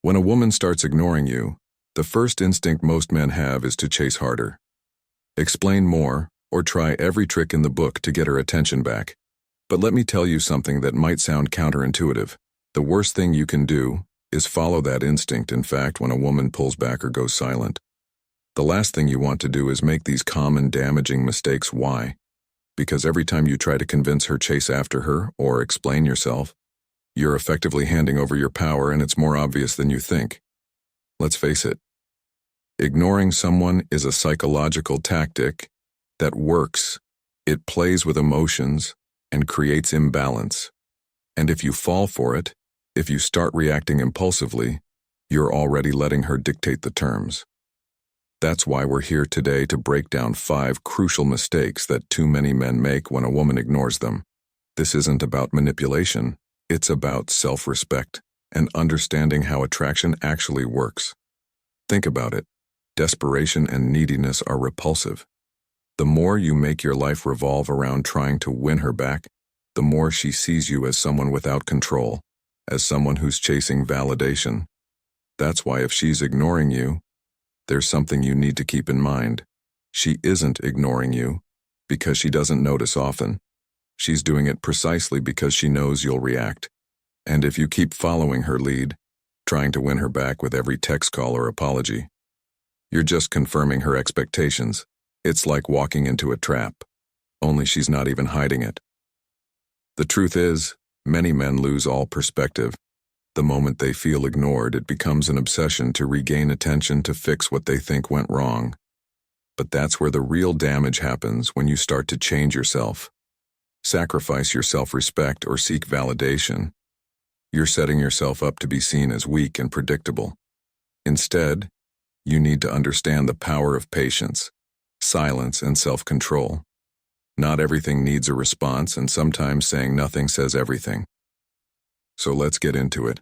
When a woman starts ignoring you, the first instinct most men have is to chase harder. Explain more, or try every trick in the book to get her attention back. But let me tell you something that might sound counterintuitive. The worst thing you can do is follow that instinct. In fact, when a woman pulls back or goes silent, the last thing you want to do is make these common damaging mistakes. Why? Because every time you try to convince her, chase after her, or explain yourself, you're effectively handing over your power, and it's more obvious than you think. Let's face it. Ignoring someone is a psychological tactic that works. It plays with emotions and creates imbalance. And if you fall for it, if you start reacting impulsively, you're already letting her dictate the terms. That's why we're here today, to break down 5 crucial mistakes that too many men make when a woman ignores them. This isn't about manipulation. It's about self-respect and understanding how attraction actually works. Think about it. Desperation and neediness are repulsive. The more you make your life revolve around trying to win her back, the more she sees you as someone without control, as someone who's chasing validation. That's why if she's ignoring you, there's something you need to keep in mind. She isn't ignoring you because she doesn't notice often. She's doing it precisely because she knows you'll react. And if you keep following her lead, trying to win her back with every text call or apology, you're just confirming her expectations. It's like walking into a trap, only she's not even hiding it. The truth is, many men lose all perspective. The moment they feel ignored, it becomes an obsession to regain attention, to fix what they think went wrong. But that's where the real damage happens, when you start to change yourself. Sacrifice your self-respect or seek validation. You're setting yourself up to be seen as weak and predictable. Instead, you need to understand the power of patience, silence, and self-control. Not everything needs a response, and sometimes saying nothing says everything. So let's get into it.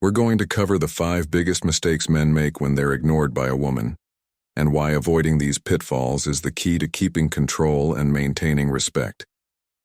We're going to cover the 5 biggest mistakes men make when they're ignored by a woman, and why avoiding these pitfalls is the key to keeping control and maintaining respect.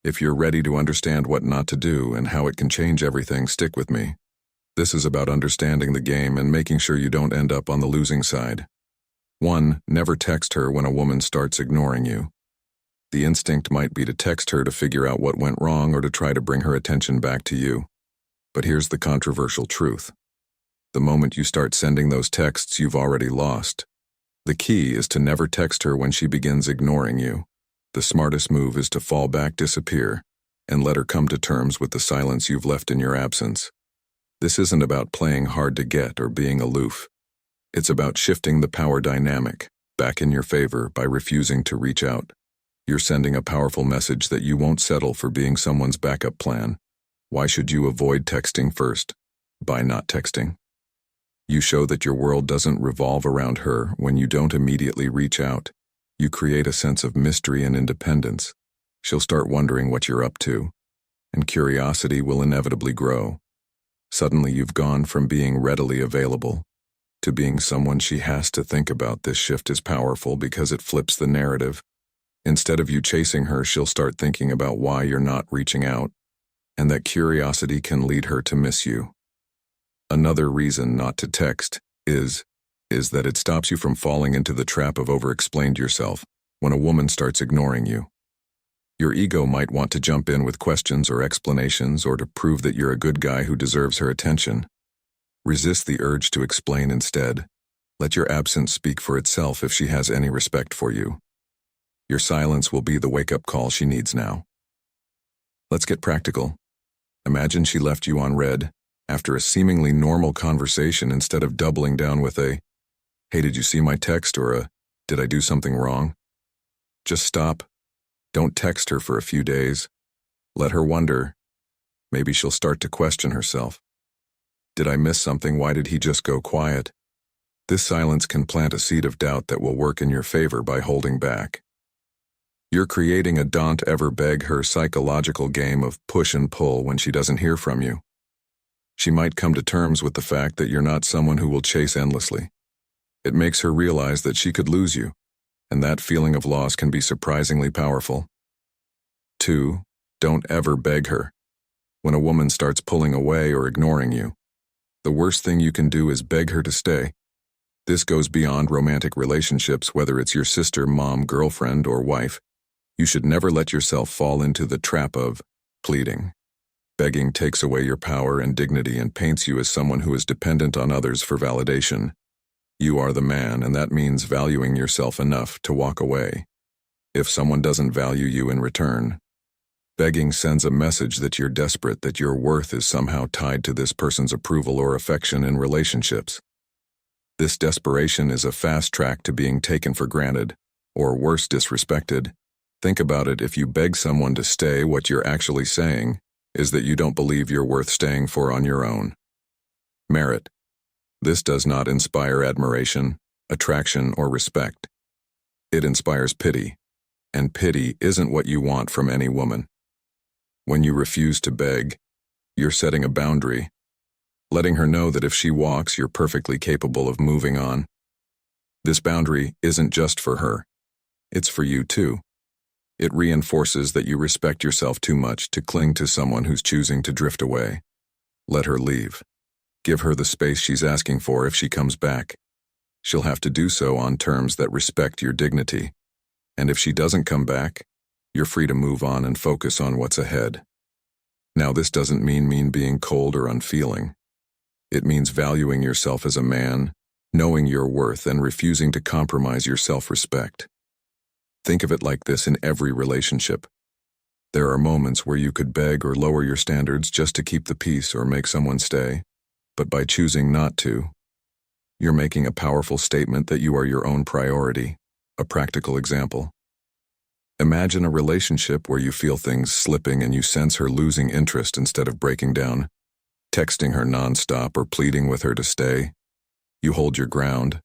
If you're ready to understand what not to do and how it can change everything, stick with me. This is about understanding the game and making sure you don't end up on the losing side. 1. Never text her when a woman starts ignoring you. The instinct might be to text her to figure out what went wrong or to try to bring her attention back to you. But here's the controversial truth. The moment you start sending those texts, you've already lost. The key is to never text her when she begins ignoring you. The smartest move is to fall back, disappear, and let her come to terms with the silence you've left in your absence. This isn't about playing hard to get or being aloof. It's about shifting the power dynamic back in your favor by refusing to reach out. You're sending a powerful message that you won't settle for being someone's backup plan. Why should you avoid texting first? By not texting, you show that your world doesn't revolve around her. When you don't immediately reach out, you create a sense of mystery and independence. She'll start wondering what you're up to, and curiosity will inevitably grow. Suddenly you've gone from being readily available to being someone she has to think about. This shift is powerful because it flips the narrative. Instead of you chasing her, she'll start thinking about why you're not reaching out, and that curiosity can lead her to miss you. Another reason not to text is that it stops you from falling into the trap of over-explained yourself. When a woman starts ignoring you, your ego might want to jump in with questions or explanations, or to prove that you're a good guy who deserves her attention. Resist the urge to explain instead. Let your absence speak for itself if she has any respect for you. Your silence will be the wake-up call she needs now. Let's get practical. Imagine she left you on read after a seemingly normal conversation. Instead of doubling down with a, "Hey, did you see my text?" or a, "Did I do something wrong?" Just stop. Don't text her for a few days. Let her wonder. Maybe she'll start to question herself. Did I miss something? Why did he just go quiet? This silence can plant a seed of doubt that will work in your favor by holding back. You're creating a don't ever beg her psychological game of push and pull when she doesn't hear from you. She might come to terms with the fact that you're not someone who will chase endlessly. It makes her realize that she could lose you, and that feeling of loss can be surprisingly powerful. 2. Don't ever beg her. When a woman starts pulling away or ignoring you, The worst thing you can do is beg her to stay. This goes beyond romantic relationships, whether it's your sister, mom, girlfriend, or wife. You should never let yourself fall into the trap of pleading. Begging takes away your power and dignity and paints you as someone who is dependent on others for validation. You are the man, and that means valuing yourself enough to walk away. If someone doesn't value you in return, begging sends a message that you're desperate, that your worth is somehow tied to this person's approval or affection in relationships. This desperation is a fast track to being taken for granted, or worse, disrespected. Think about it: if you beg someone to stay, what you're actually saying is that you don't believe you're worth staying for on your own merit. This does not inspire admiration, attraction, or respect. It inspires pity, and pity isn't what you want from any woman. When you refuse to beg, you're setting a boundary, letting her know that if she walks, you're perfectly capable of moving on. This boundary isn't just for her, it's for you too. It reinforces that you respect yourself too much to cling to someone who's choosing to drift away. Let her leave. Give her the space she's asking for. If she comes back, she'll have to do so on terms that respect your dignity. And if she doesn't come back, you're free to move on and focus on what's ahead. Now, this doesn't mean being cold or unfeeling. It means valuing yourself as a man, knowing your worth, and refusing to compromise your self-respect. Think of it like this in every relationship. There are moments where you could beg or lower your standards just to keep the peace or make someone stay, but by choosing not to, you're making a powerful statement that you are your own priority. A practical example. Imagine a relationship where you feel things slipping and you sense her losing interest. Instead of breaking down, texting her nonstop, or pleading with her to stay, you hold your ground.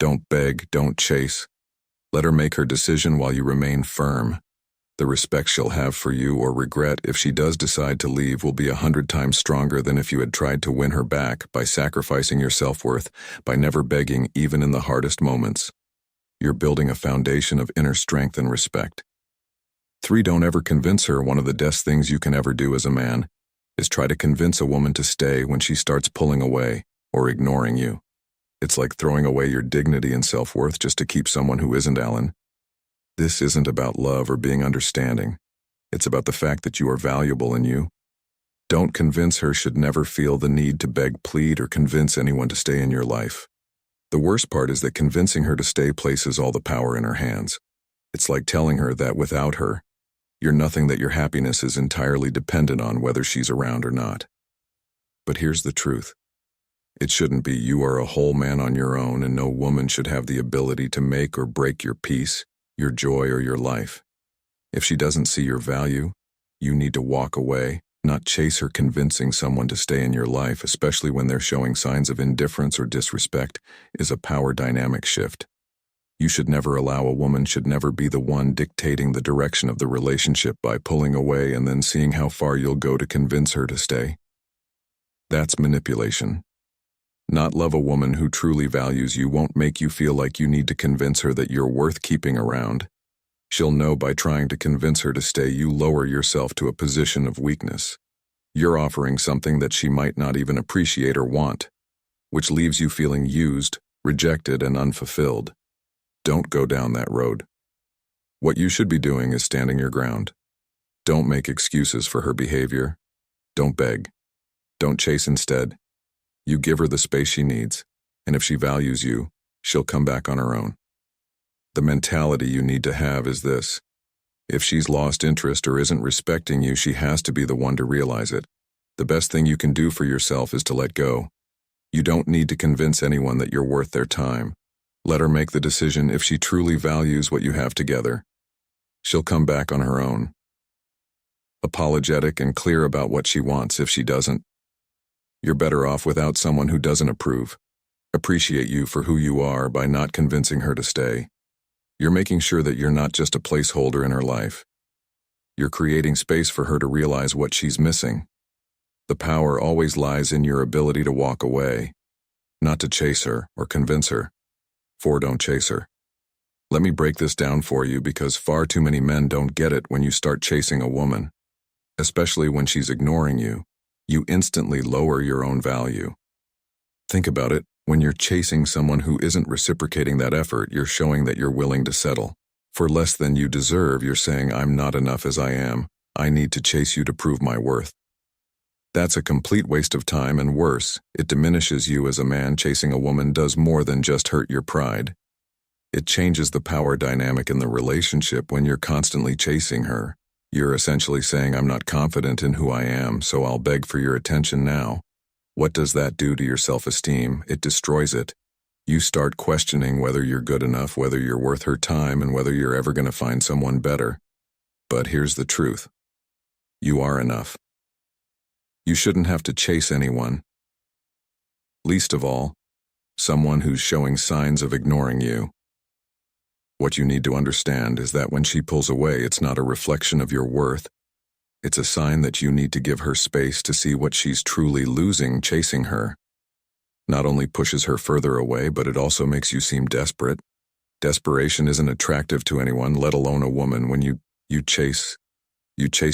Don't beg, don't chase. Let her make her decision while you remain firm. The respect she'll have for you, or regret if she does decide to leave, will be 100 times stronger than if you had tried to win her back by sacrificing your self-worth, by never begging even in the hardest moments. You're building a foundation of inner strength and respect. 3. Don't ever convince her. One of the best things you can ever do as a man is try to convince a woman to stay when she starts pulling away or ignoring you. It's like throwing away your dignity and self-worth just to keep someone who isn't Alan. This isn't about love or being understanding. It's about the fact that you are valuable in you. Don't convince her. Should never feel the need to beg, plead, or convince anyone to stay in your life. The worst part is that convincing her to stay places all the power in her hands. It's like telling her that without her, you're nothing, that your happiness is entirely dependent on whether she's around or not. But here's the truth. It shouldn't be. You are a whole man on your own, and no woman should have the ability to make or break your peace, your joy, or your life. If she doesn't see your value, you need to walk away, not chase her. Convincing someone to stay in your life, especially when they're showing signs of indifference or disrespect, is a power dynamic shift. You should never allow a woman should never be the one dictating the direction of the relationship by pulling away and then seeing how far you'll go to convince her to stay. That's manipulation. Not love. A woman who truly values you won't make you feel like you need to convince her that you're worth keeping around. She'll know by trying to convince her to stay, you lower yourself to a position of weakness. You're offering something that she might not even appreciate or want, which leaves you feeling used, rejected, and unfulfilled. Don't go down that road. What you should be doing is standing your ground. Don't make excuses for her behavior. Don't beg. Don't chase. Instead, you give her the space she needs, and if she values you, she'll come back on her own. The mentality you need to have is this: if she's lost interest or isn't respecting you, she has to be the one to realize it. The best thing you can do for yourself is to let go. You don't need to convince anyone that you're worth their time. Let her make the decision. If she truly values what you have together, she'll come back on her own. Apologetic and clear about what she wants. If she doesn't, you're better off without someone who doesn't appreciate you for who you are. By not convincing her to stay, you're making sure that you're not just a placeholder in her life. You're creating space for her to realize what she's missing. The power always lies in your ability to walk away, not to chase her or convince her. 4. Don't chase her. Let me break this down for you, because far too many men don't get it. When you start chasing a woman, especially when she's ignoring you, you instantly lower your own value. Think about it. When you're chasing someone who isn't reciprocating that effort, you're showing that you're willing to settle. For less than you deserve, you're saying, I'm not enough as I am. I need to chase you to prove my worth. That's a complete waste of time, and worse, it diminishes you as a man. Chasing a woman does more than just hurt your pride. It changes the power dynamic in the relationship. When you're constantly chasing her, you're essentially saying, I'm not confident in who I am, so I'll beg for your attention now. What does that do to your self-esteem? It destroys it. You start questioning whether you're good enough, whether you're worth her time, and whether you're ever going to find someone better. But here's the truth. You are enough. You shouldn't have to chase anyone. Least of all, someone who's showing signs of ignoring you. What you need to understand is that when she pulls away, it's not a reflection of your worth. It's a sign that you need to give her space to see what she's truly losing. Chasing her not only pushes her further away, but it also makes you seem desperate. Desperation isn't attractive to anyone, let alone a woman. When you chase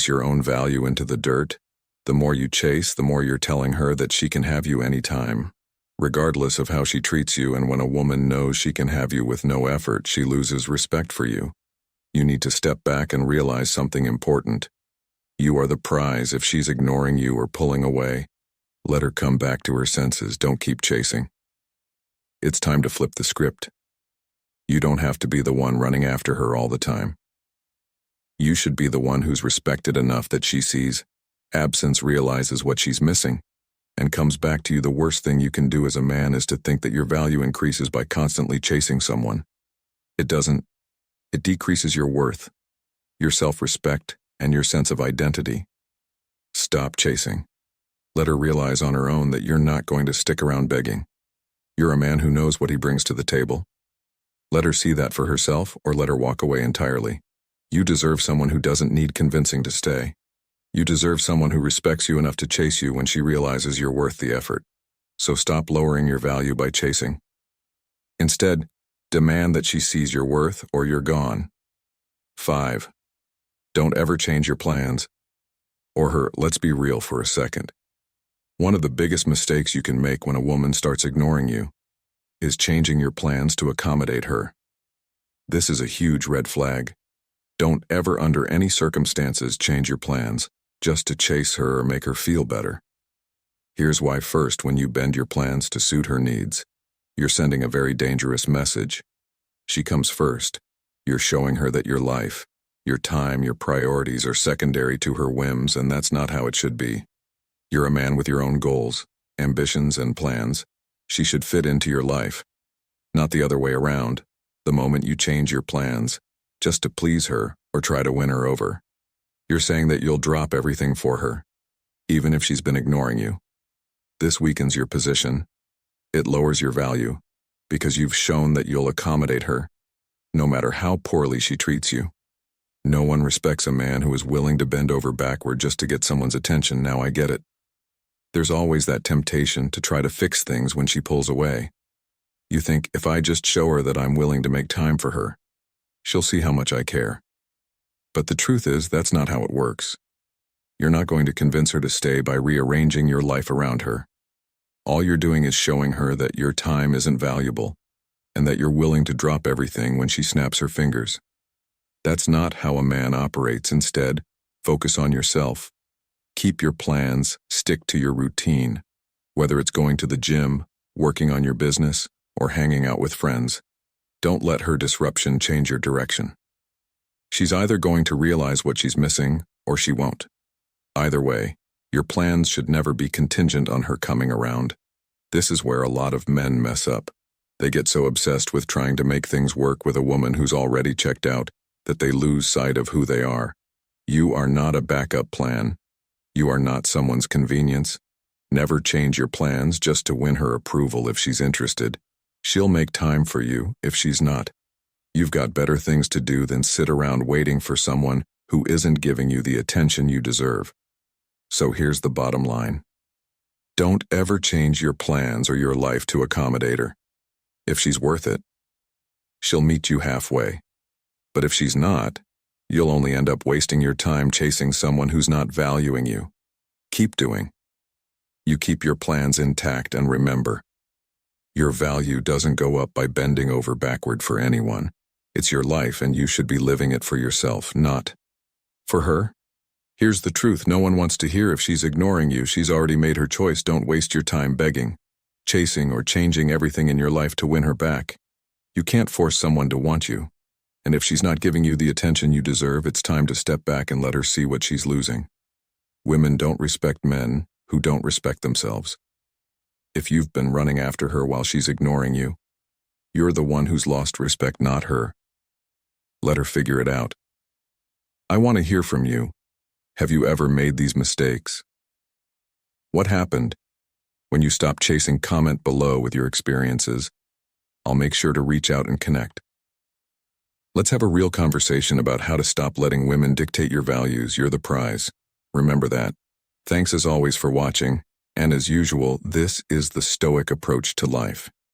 your own value into the dirt. The more you chase, the more you're telling her that she can have you anytime, regardless of how she treats you. And when a woman knows she can have you with no effort, she loses respect for you. You need to step back and realize something important. You are the prize. If she's ignoring you or pulling away, let her come back to her senses. Don't keep chasing. It's time to flip the script. You don't have to be the one running after her all the time. You should be the one who's respected enough that she sees absence, realizes what she's missing, and comes back to you. The worst thing you can do as a man is to think that your value increases by constantly chasing someone. It doesn't. It decreases your worth, your self-respect, and your sense of identity. Stop chasing. Let her realize on her own that you're not going to stick around begging. You're a man who knows what he brings to the table. Let her see that for herself, or let her walk away entirely. You deserve someone who doesn't need convincing to stay. You deserve someone who respects you enough to chase you when she realizes you're worth the effort. So stop lowering your value by chasing. Instead, demand that she sees your worth or you're gone. 5. Don't ever change your plans. Or her. Let's be real for a second. One of the biggest mistakes you can make when a woman starts ignoring you is changing your plans to accommodate her. This is a huge red flag. Don't ever, under any circumstances, change your plans just to chase her or make her feel better. Here's why. First, when you bend your plans to suit her needs, you're sending a very dangerous message. She comes first. You're showing her that your life, your time, your priorities are secondary to her whims, and that's not how it should be. You're a man with your own goals, ambitions, and plans. She should fit into your life, not the other way around. The moment you change your plans just to please her or try to win her over, you're saying that you'll drop everything for her, even if she's been ignoring you. This weakens your position. It lowers your value, because you've shown that you'll accommodate her, no matter how poorly she treats you. No one respects a man who is willing to bend over backward just to get someone's attention. Now I get it. There's always that temptation to try to fix things when she pulls away. You think, if I just show her that I'm willing to make time for her, she'll see how much I care. But the truth is, that's not how it works. You're not going to convince her to stay by rearranging your life around her. All you're doing is showing her that your time isn't valuable, and that you're willing to drop everything when she snaps her fingers. That's not how a man operates. Instead, focus on yourself. Keep your plans, stick to your routine, whether it's going to the gym, working on your business, or hanging out with friends. Don't let her disruption change your direction. She's either going to realize what she's missing, or she won't. Either way, your plans should never be contingent on her coming around. This is where a lot of men mess up. They get so obsessed with trying to make things work with a woman who's already checked out that they lose sight of who they are. You are not a backup plan. You are not someone's convenience. Never change your plans just to win her approval. If she's interested, she'll make time for you. If she's not, you've got better things to do than sit around waiting for someone who isn't giving you the attention you deserve. So here's the bottom line. Don't ever change your plans or your life to accommodate her. If she's worth it, she'll meet you halfway. But if she's not, you'll only end up wasting your time chasing someone who's not valuing you. Keep doing. You keep your plans intact, and remember, Your value doesn't go up by bending over backward for anyone. It's your life and you should be living it for yourself, not for her. Here's the truth no one wants to hear. If she's ignoring you, she's already made her choice. Don't waste your time begging, chasing, or changing everything in your life to win her back. You can't force someone to want you. And if she's not giving you the attention you deserve, it's time to step back and let her see what she's losing. Women don't respect men who don't respect themselves. If you've been running after her while she's ignoring you, you're the one who's lost respect, not her. Let her figure it out. I want to hear from you. Have you ever made these mistakes? What happened? When you stopped chasing, comment below with your experiences. I'll make sure to reach out and connect. Let's have a real conversation about how to stop letting women dictate your values. You're the prize. Remember that. Thanks as always for watching, and as usual, this is the Stoic approach to life.